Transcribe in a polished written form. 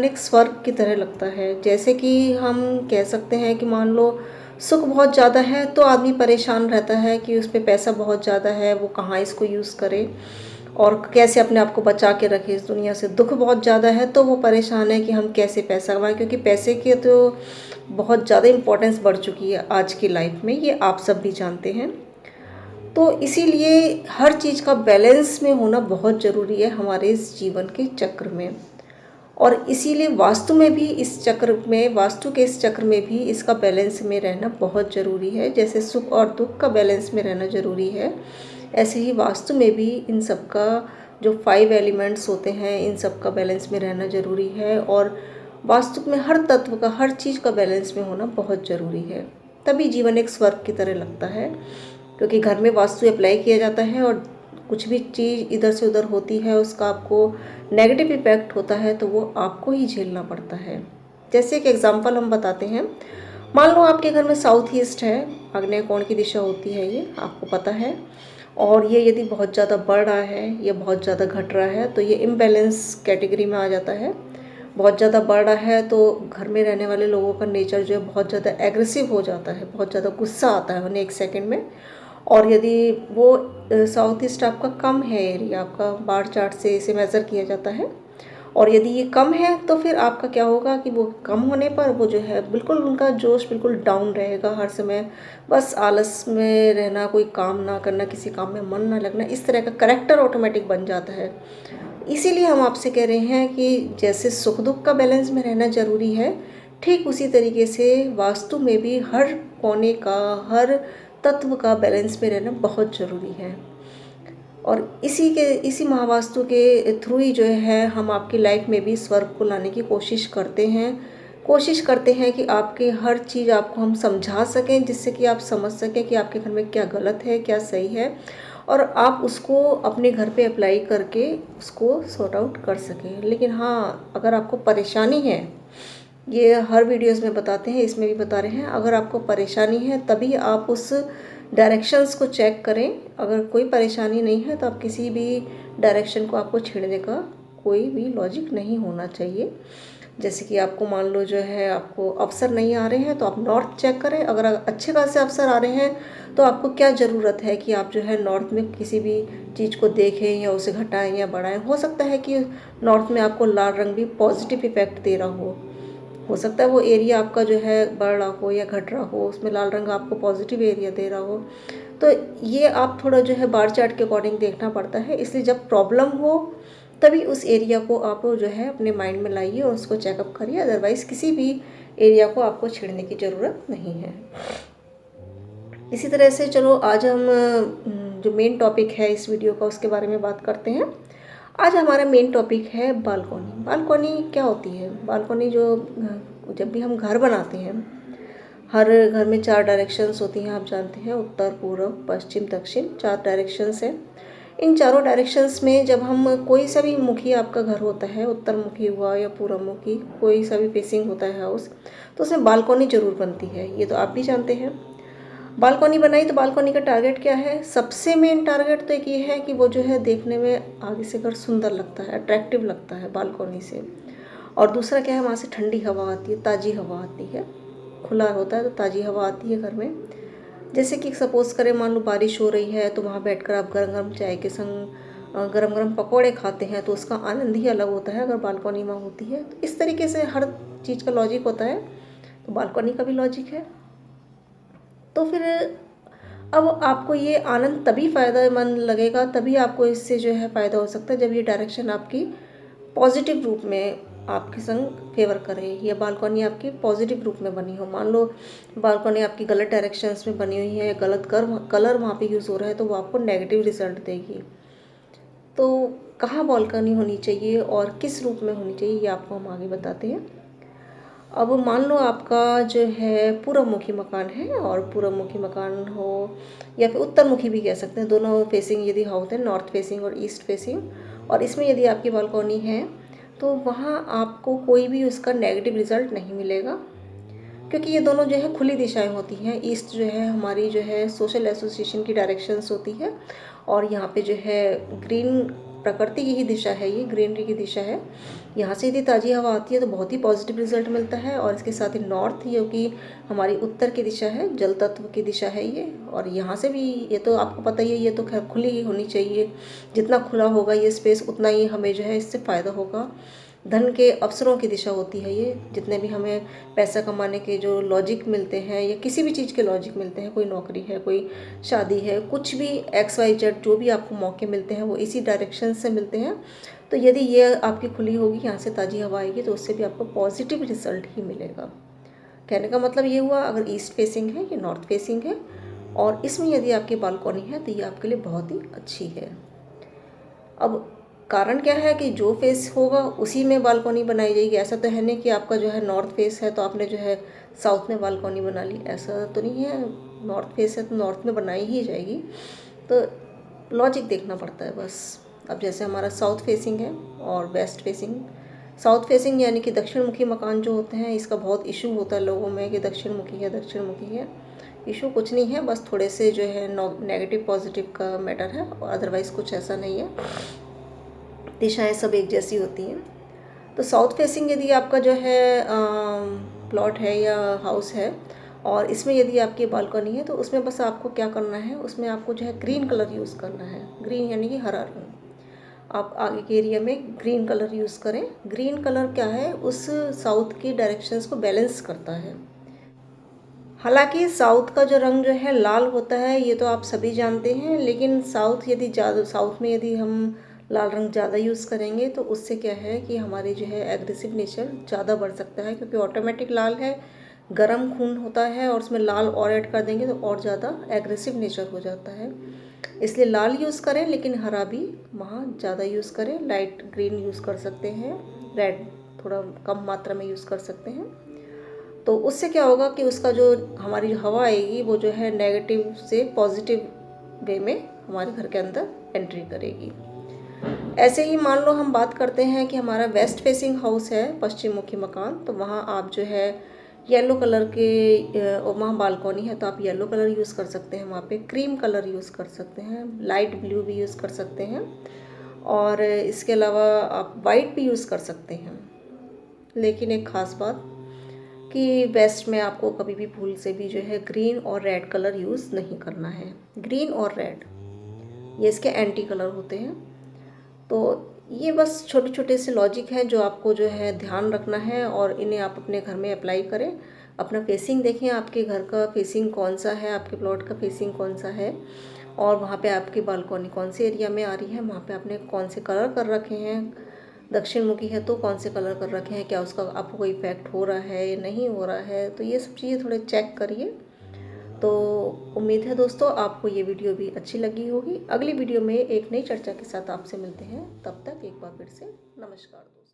एक स्वर्ग की तरह लगता है। जैसे कि हम कह सकते हैं कि मान लो सुख बहुत ज़्यादा है तो आदमी परेशान रहता है कि उस पे पैसा बहुत ज़्यादा है, वो कहाँ इसको यूज़ करे और कैसे अपने आप को बचा के रखे इस दुनिया से। दुख बहुत ज़्यादा है तो वो परेशान है कि हम कैसे पैसा कमाएं, क्योंकि पैसे की तो बहुत ज़्यादा इम्पोर्टेंस बढ़ चुकी है आज की लाइफ में, ये आप सब भी जानते हैं। तो इसीलिए हर चीज़ का बैलेंस में होना बहुत ज़रूरी है हमारे इस जीवन के चक्र में। और इसीलिए वास्तु में भी इस चक्र में, वास्तु के इस चक्र में भी इसका बैलेंस में रहना बहुत ज़रूरी है। जैसे सुख और दुख का बैलेंस में रहना ज़रूरी है, ऐसे ही वास्तु में भी इन सब का जो 5 एलिमेंट्स होते हैं इन सब का बैलेंस में रहना ज़रूरी है। और वास्तु में हर तत्व का, हर चीज़ का बैलेंस में होना बहुत ज़रूरी है, तभी जीवन एक स्वर्ग की तरह लगता है। क्योंकि घर में वास्तु अप्लाई किया जाता है और कुछ भी चीज़ इधर से उधर होती है उसका आपको नेगेटिव इफेक्ट होता है तो वो आपको ही झेलना पड़ता है। जैसे एक एग्जांपल हम बताते हैं, मान लो आपके घर में साउथ ईस्ट है, आग्नेय कोण की दिशा होती है, ये आपको पता है। और ये यदि बहुत ज़्यादा बढ़ रहा है या बहुत ज़्यादा घट रहा है तो ये इम्बैलेंस कैटेगरी में आ जाता है। बहुत ज़्यादा बढ़ रहा है तो घर में रहने वाले लोगों का नेचर जो है बहुत ज़्यादा एग्रेसिव हो जाता है, बहुत ज़्यादा गुस्सा आता है उन्हें एक सेकंड में। और यदि वो साउथ ईस्ट आपका कम है एरिया, आपका बार चार्ट से इसे मेज़र किया जाता है, और यदि ये कम है तो फिर आपका क्या होगा कि वो कम होने पर वो जो है बिल्कुल उनका जोश बिल्कुल डाउन रहेगा, हर समय बस आलस में रहना, कोई काम ना करना, किसी काम में मन ना लगना, इस तरह का करैक्टर ऑटोमेटिक बन जाता है। इसीलिए हम आपसे कह रहे हैं कि जैसे सुख दुख का बैलेंस में रहना ज़रूरी है, ठीक उसी तरीके से वास्तु में भी हर कोने का, हर तत्व का बैलेंस में रहना बहुत ज़रूरी है। और इसी महावास्तु के थ्रू ही जो है हम आपकी लाइफ में भी स्वर्ग को लाने की कोशिश करते हैं। कोशिश करते हैं कि आपके हर चीज़ आपको हम समझा सकें, जिससे कि आप समझ सकें कि आपके घर में क्या गलत है, क्या सही है, और आप उसको अपने घर पे अप्लाई करके उसको सॉर्ट आउट कर सकें। लेकिन हाँ, अगर आपको परेशानी है, ये हर वीडियोस में बताते हैं, इसमें भी बता रहे हैं, अगर आपको परेशानी है तभी आप उस डायरेक्शंस को चेक करें। अगर कोई परेशानी नहीं है तो आप किसी भी डायरेक्शन को आपको छेड़ने का कोई भी लॉजिक नहीं होना चाहिए। जैसे कि आपको मान लो जो है आपको अवसर नहीं आ रहे हैं तो आप नॉर्थ चेक करें। अगर अच्छे खासे अवसर आ रहे हैं तो आपको क्या ज़रूरत है कि आप जो है नॉर्थ में किसी भी चीज़ को देखें या उसे घटाएं या बढ़ाएं। हो सकता है कि नॉर्थ में आपको लाल रंग भी पॉजिटिव इफेक्ट दे रहा हो सकता है वो एरिया आपका जो है बढ़ रहा हो या घट रहा हो, उसमें लाल रंग आपको पॉजिटिव एरिया दे रहा हो। तो ये आप थोड़ा जो है बार चार्ट के अकॉर्डिंग देखना पड़ता है। इसलिए जब प्रॉब्लम हो तभी उस एरिया को आप जो है अपने माइंड में लाइए और उसको चेकअप करिए, अदरवाइज़ किसी भी एरिया को आपको छेड़ने की ज़रूरत नहीं है। इसी तरह से चलो आज हम जो मेन टॉपिक है इस वीडियो का उसके बारे में बात करते हैं। आज हमारा मेन टॉपिक है बालकोनी। बालकोनी क्या होती है? बालकोनी जो जब भी हम घर बनाते हैं, हर घर में 4 डायरेक्शंस होती हैं, आप जानते हैं, उत्तर पूर्व पश्चिम दक्षिण, 4 डायरेक्शंस हैं। इन चारों डायरेक्शंस में जब हम कोई सा भी मुखी आपका घर होता है, उत्तर मुखी हुआ या पूर्व मुखी, कोई सा भी फेसिंग होता है हाउस, तो उसमें बालकोनी ज़रूर बनती है, ये तो आप भी जानते हैं। बालकोनी बनाई तो बालकोनी का टारगेट क्या है? सबसे मेन टारगेट तो एक ये है कि वो जो है देखने में आगे से घर सुंदर लगता है, अट्रैक्टिव लगता है बालकोनी से। और दूसरा क्या है, वहाँ से ठंडी हवा आती है, ताज़ी हवा आती है, खुला होता है तो ताज़ी हवा आती है घर में। जैसे कि सपोज़ करें, मान लो बारिश हो रही है तो वहाँ बैठकर आप गरम गरम चाय के संग गरम गरम पकौड़े खाते हैं तो उसका आनंद ही अलग होता है अगर बालकोनी में होती है। तो इस तरीके से हर चीज़ का लॉजिक होता है, तो बालकोनी का भी लॉजिक है। तो फिर अब आपको ये आनंद तभी फ़ायदेमंद लगेगा, तभी आपको इससे जो है फ़ायदा हो सकता है जब ये डायरेक्शन आपकी पॉजिटिव रूप में आपके संग फेवर करे, या बालकोनी आपकी पॉजिटिव रूप में बनी हो। मान लो बालकोनी आपकी गलत डायरेक्शंस में बनी हुई है, गलत कलर वहाँ पे यूज़ हो रहा है, तो वो आपको नेगेटिव रिजल्ट देगी। तो कहाँ बालकोनी होनी चाहिए और किस रूप में होनी चाहिए, ये आपको हम आगे बताते हैं। अब मान लो आपका जो है पूर्वमुखी मकान है, और पूर्वमुखी मकान हो या फिर उत्तरमुखी भी कह सकते हैं, दोनों फेसिंग यदि हाउस है, नॉर्थ फेसिंग और ईस्ट फेसिंग, और इसमें यदि आपकी बालकोनी है तो वहाँ आपको कोई भी उसका नेगेटिव रिजल्ट नहीं मिलेगा, क्योंकि ये दोनों जो है खुली दिशाएं होती हैं। ईस्ट जो है हमारी जो है सोशल एसोसिएशन की डायरेक्शंस होती है, और यहाँ पे जो है ग्रीन प्रकृति की ही दिशा है, ये ग्रीनरी की दिशा है। यहाँ से यदि ताज़ी हवा आती है तो बहुत ही पॉजिटिव रिजल्ट मिलता है। और इसके साथ ही नॉर्थ, जो कि हमारी उत्तर की दिशा है, जल तत्व की दिशा है ये, और यहाँ से भी ये तो आपको पता ही है, ये तो खैर खुली ही होनी चाहिए। जितना खुला होगा ये स्पेस उतना ही हमें जो है इससे फ़ायदा होगा। धन के अवसरों की दिशा होती है ये। जितने भी हमें पैसा कमाने के जो लॉजिक मिलते हैं या किसी भी चीज़ के लॉजिक मिलते हैं, कोई नौकरी है, कोई शादी है, कुछ भी XYZ जो भी आपको मौके मिलते हैं वो इसी डायरेक्शन से मिलते हैं। तो यदि ये आपकी खुली होगी, यहाँ से ताज़ी हवा आएगी, तो उससे भी आपको पॉजिटिव रिजल्ट ही मिलेगा। कहने का मतलब ये हुआ, अगर ईस्ट फेसिंग है, ये नॉर्थ फेसिंग है, और इसमें यदि आपकी बालकनी है तो ये आपके लिए बहुत ही अच्छी है। अब कारण क्या है कि जो फेस होगा उसी में बालकनी बनाई जाएगी। ऐसा तो है नहीं कि आपका जो है नॉर्थ फेस है तो आपने जो है साउथ में बालकनी बना ली, ऐसा तो नहीं है। नॉर्थ फेस है तो नॉर्थ में बनाई ही जाएगी। तो लॉजिक देखना पड़ता है बस। अब जैसे हमारा साउथ फेसिंग है और वेस्ट फेसिंग। साउथ फेसिंग यानी कि दक्षिण मुखी मकान जो होते हैं, इसका बहुत इशू होता है लोगों में कि दक्षिण मुखी है, दक्षिण मुखी है। इशू कुछ नहीं है, बस थोड़े से जो है नेगेटिव पॉजिटिव का मैटर है, और अदरवाइज़ कुछ ऐसा नहीं है। दिशाएं सब एक जैसी होती हैं। तो साउथ फेसिंग यदि आपका जो है प्लॉट है या हाउस है, और इसमें यदि आपकी बालकनी है, तो उसमें बस आपको क्या करना है, उसमें आपको जो है ग्रीन कलर यूज़ करना है। ग्रीन यानी कि हरा रंग। आप आगे के एरिया में ग्रीन कलर यूज़ करें। ग्रीन कलर क्या है, उस साउथ की डायरेक्शंस को बैलेंस करता है। हालांकि साउथ का जो रंग जो है लाल होता है, ये तो आप सभी जानते हैं, लेकिन साउथ में यदि हम लाल रंग ज़्यादा यूज़ करेंगे तो उससे क्या है कि हमारी जो है एग्रेसिव नेचर ज़्यादा बढ़ सकता है, क्योंकि ऑटोमेटिक लाल है, गर्म खून होता है, और उसमें लाल और ऐड कर देंगे तो और ज़्यादा एग्रेसिव नेचर हो जाता है। इसलिए लाल यूज़ करें, लेकिन हरा भी वहाँ ज़्यादा यूज़ करें। लाइट ग्रीन यूज़ कर सकते हैं, रेड थोड़ा कम मात्रा में यूज़ कर सकते हैं। तो उससे क्या होगा कि उसका जो हमारी जो हवा आएगी वो जो है नेगेटिव से पॉजिटिव वे में हमारे घर के अंदर एंट्री करेगी। ऐसे ही मान लो हम बात करते हैं कि हमारा वेस्ट फेसिंग हाउस है, पश्चिम मुखी मकान, तो वहाँ आप जो है येलो कलर के, वहाँ बालकनी है तो आप येलो कलर यूज़ कर सकते हैं। वहाँ पे क्रीम कलर यूज़ कर सकते हैं, लाइट ब्लू भी यूज़ कर सकते हैं, और इसके अलावा आप वाइट भी यूज़ कर सकते हैं। लेकिन एक ख़ास बात कि वेस्ट में आपको कभी भी भूल से भी जो है ग्रीन और रेड कलर यूज़ नहीं करना है। ग्रीन और रेड ये इसके एंटी कलर होते हैं। तो ये बस छोटे छोटे से लॉजिक हैं जो आपको जो है ध्यान रखना है, और इन्हें आप अपने घर में अप्लाई करें। अपना फेसिंग देखें, आपके घर का फेसिंग कौन सा है, आपके प्लॉट का फेसिंग कौन सा है, और वहाँ पे आपकी बालकनी कौन से एरिया में आ रही है, वहाँ पे आपने कौन से कलर कर रखे हैं। दक्षिण मुखी है तो कौन से कलर कर रखे हैं, क्या उसका आपको कोई इफेक्ट हो रहा है या नहीं हो रहा है। तो ये सब चीज़ें थोड़े चेक करिए। तो उम्मीद है दोस्तों आपको ये वीडियो भी अच्छी लगी होगी। अगली वीडियो में एक नई चर्चा के साथ आपसे मिलते हैं। तब तक एक बार फिर से नमस्कार दोस्तों।